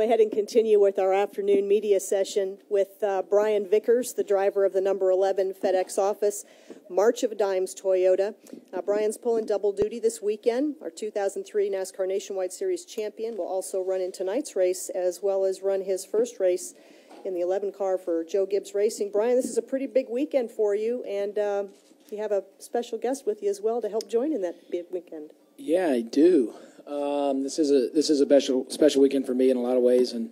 Go ahead and continue with our afternoon media session with Brian Vickers, the driver of the number 11 FedEx office, March of Dimes Toyota. Brian's pulling double duty this weekend. Our 2003 NASCAR Nationwide Series champion will also run in tonight's race, as well as run his first race in the 11 car for Joe Gibbs Racing. Brian, this is a pretty big weekend for you, and you have a special guest with you as well to help join in that big weekend. Yeah, I do. This is a special weekend for me in a lot of ways, and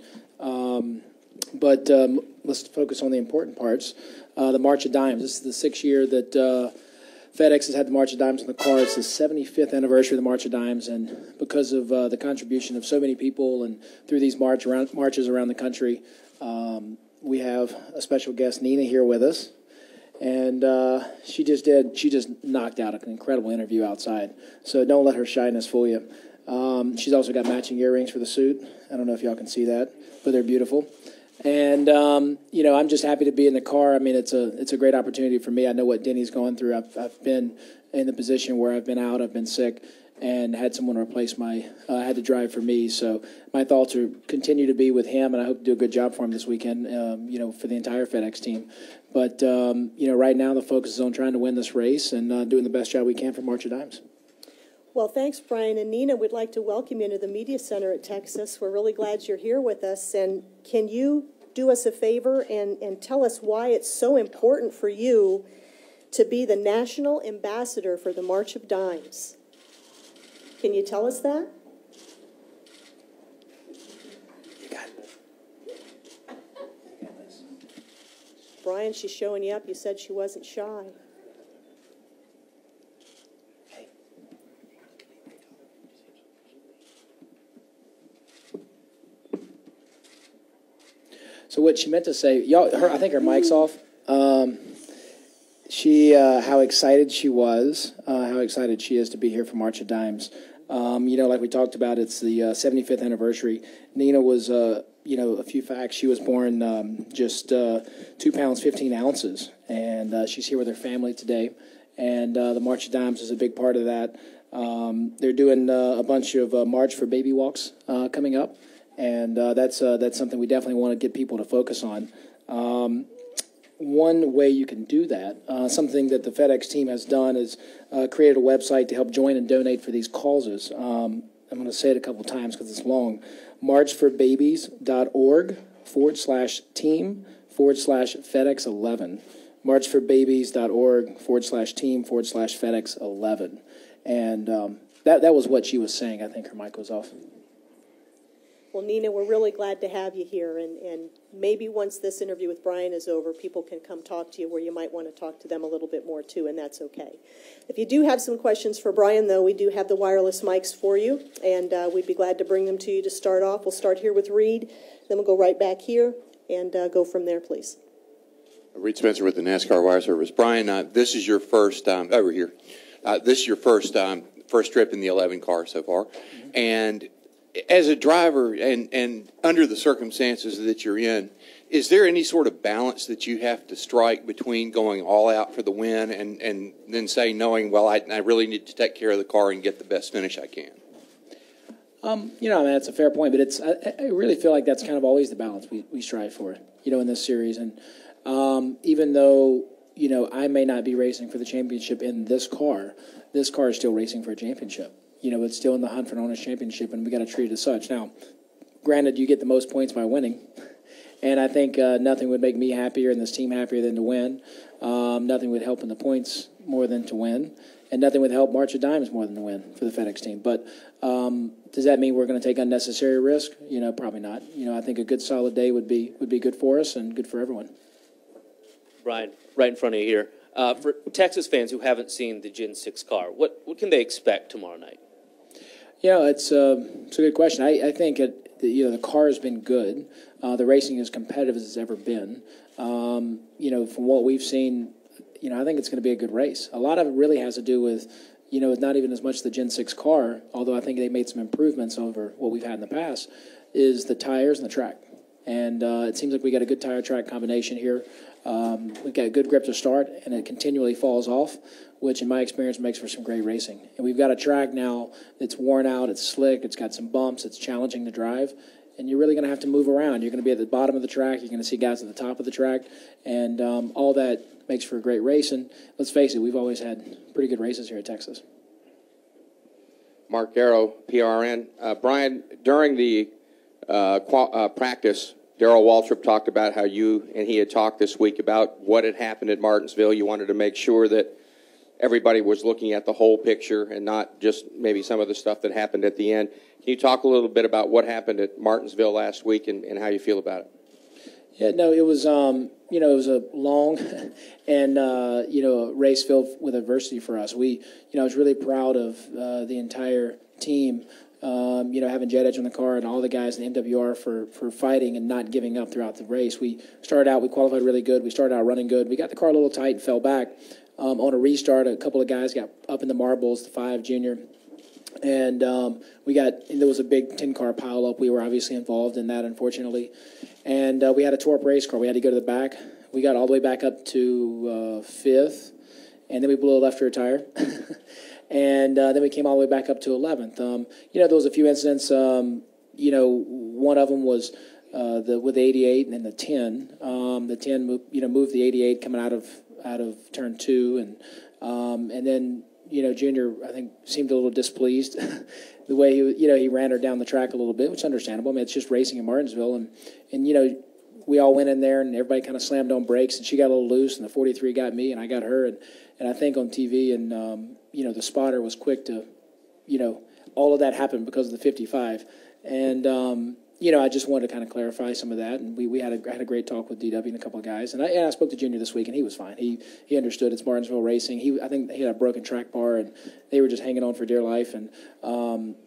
but let's focus on the important parts. The March of Dimes. This is the 6th year that FedEx has had the March of Dimes in the car. It's the 75th anniversary of the March of Dimes, and because of the contribution of so many people and through these marches around the country, we have a special guest, Nina, here with us. And she just knocked out an incredible interview outside. So don't let her shyness fool you. She's also got matching earrings for the suit. I don't know if y'all can see that, but they're beautiful. And, I'm just happy to be in the car. I mean, it's a great opportunity for me. I know what Denny's going through. I've been in the position where I've been out, I've been sick, and had someone replace had to drive for me. So my thoughts are continue to be with him, and I hope to do a good job for him this weekend, for the entire FedEx team. But, right now the focus is on trying to win this race and doing the best job we can for March of Dimes. Well, thanks, Brian. And Nina, we'd like to welcome you into the Media Center at Texas. We're really glad you're here with us. And can you do us a favor and tell us why it's so important for you to be the national ambassador for the March of Dimes? Can you tell us that? You got it. Brian, she's showing you up. You said she wasn't shy. So what she meant to say, I think her mic's off. How excited she was, how excited she is to be here for March of Dimes. Like we talked about, it's the 75th anniversary. Nina was, a few facts. She was born just 2 pounds, 15 ounces, and she's here with her family today. And the March of Dimes is a big part of that. They're doing a bunch of March for Baby walks coming up. And that's something we definitely want to get people to focus on. One way you can do that, something that the FedEx team has done, is created a website to help join and donate for these causes. I'm going to say it a couple times because it's long. marchforbabies.org/team/FedEx11. marchforbabies.org/team/FedEx11. And that was what she was saying. I think her mic was off. Well, Nina, we're really glad to have you here, and maybe once this interview with Brian is over, people can come talk to you where you might want to talk to them a little bit more, too, and that's okay. If you do have some questions for Brian, though, we do have the wireless mics for you, and we'd be glad to bring them to you to start off. We'll start here with Reed, then we'll go right back here, and go from there, please. Reed Spencer with the NASCAR Wire Service. Brian, this is your first over here. This is your first trip in the 11 car so far, and as a driver and under the circumstances that you're in, is there any sort of balance that you have to strike between going all out for the win and then knowing, well, I really need to take care of the car and get the best finish I can? That's a fair point, but I really feel like that's kind of always the balance we strive for, in this series. And even though, I may not be racing for the championship in this car is still racing for a championship. It's still in the hunt for an owner's championship, and we got to treat it as such. Now, granted, you get the most points by winning, and I think nothing would make me happier and this team happier than to win. Nothing would help in the points more than to win, and nothing would help March of Dimes more than to win for the FedEx team. But does that mean we're going to take unnecessary risk? Probably not. I think a good solid day would be good for us and good for everyone. Brian, right in front of you here. For Texas fans who haven't seen the Gen 6 car, what can they expect tomorrow night? It's a good question. I think the car has been good. The racing is competitive as it's ever been. From what we've seen, I think it's going to be a good race. A lot of it really has to do with, not even as much the Gen 6 car, although I think they made some improvements over what we've had in the past, is the tires and the track. And it seems like we got a good tire track combination here. We've got a good grip to start, and it continually falls off, which in my experience makes for some great racing. And we've got a track now that's worn out, it's slick, it's got some bumps, it's challenging to drive, and you're really going to have to move around. You're going to be at the bottom of the track. You're going to see guys at the top of the track, and all that makes for a great race. And let's face it, we've always had pretty good races here at Texas. Mark Garrow, PRN. Brian, during the practice, Darrell Waltrip talked about how you and he had talked this week about what had happened at Martinsville. You wanted to make sure that everybody was looking at the whole picture and not just maybe some of the stuff that happened at the end. Can you talk a little bit about what happened at Martinsville last week and how you feel about it? Yeah, no, it was, it was a long and, a race filled with adversity for us. I was really proud of the entire team, having Jet Edge on the car and all the guys in the MWR for fighting and not giving up throughout the race. We qualified really good. We started out running good. We got the car a little tight and fell back. On a restart, a couple of guys got up in the marbles, the 5 junior. And there was a big 10-car pileup. We were obviously involved in that, unfortunately. And we had a tore-up race car. We had to go to the back. We got all the way back up to 5th, and then we blew a left rear tire. And then we came all the way back up to 11th. There was a few incidents. One of them was with the 88 and then the 10. The 10 moved the 88 coming out of turn 2, and then Junior, I think, seemed a little displeased the way he ran her down the track a little bit, which is understandable. I mean, it's just racing in Martinsville, and we all went in there and everybody kind of slammed on brakes, and she got a little loose, and the 43 got me, and I got her, and I think on TV, and the spotter was quick to, all of that happened because of the 55, and I just wanted to kind of clarify some of that, and we had a great talk with DW and a couple of guys, and I spoke to Junior this week, and he was fine. He understood it's Martinsville racing. I think he had a broken track bar, and they were just hanging on for dear life, and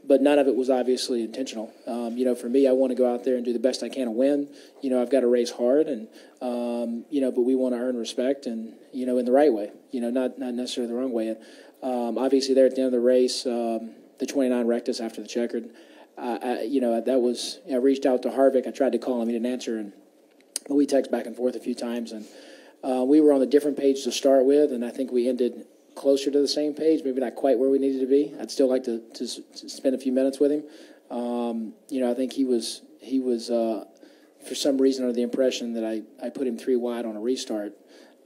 but none of it was obviously intentional. For me, I want to go out there and do the best I can and win. I've got to race hard, and but we want to earn respect, and in the right way. Not necessarily the wrong way. And obviously, there at the end of the race, the 29 wrecked us after the checkered. I reached out to Harvick. I tried to call him. He didn't answer, but we texted back and forth a few times, and we were on a different page to start with, and I think we ended closer to the same page, maybe not quite where we needed to be. I'd still like to spend a few minutes with him. I think he was for some reason under the impression that I put him 3 wide on a restart.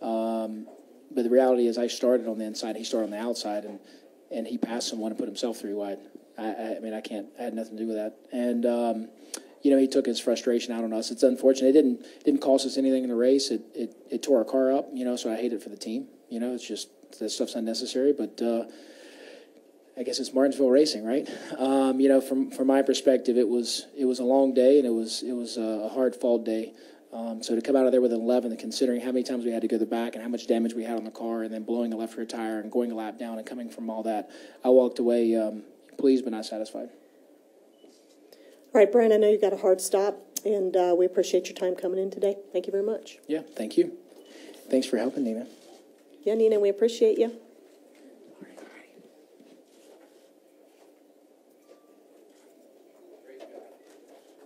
But the reality is I started on the inside, he started on the outside, and he passed someone and put himself 3 wide. I had nothing to do with that. And, he took his frustration out on us. It's unfortunate. It didn't cost us anything in the race. It tore our car up, so I hate it for the team. It's just, that stuff's unnecessary. But I guess it's Martinsville racing, right? From my perspective, it was a long day, and it was a hard fall day. So to come out of there with an 11, and considering how many times we had to go to the back and how much damage we had on the car, and then blowing a left rear tire and going a lap down and coming from all that, I walked away pleased but not satisfied. All right, Brian, I know you got a hard stop, and we appreciate your time coming in today. Thank you very much. Yeah, thank you. Thanks for helping, Nina. Yeah, Nina, we appreciate you.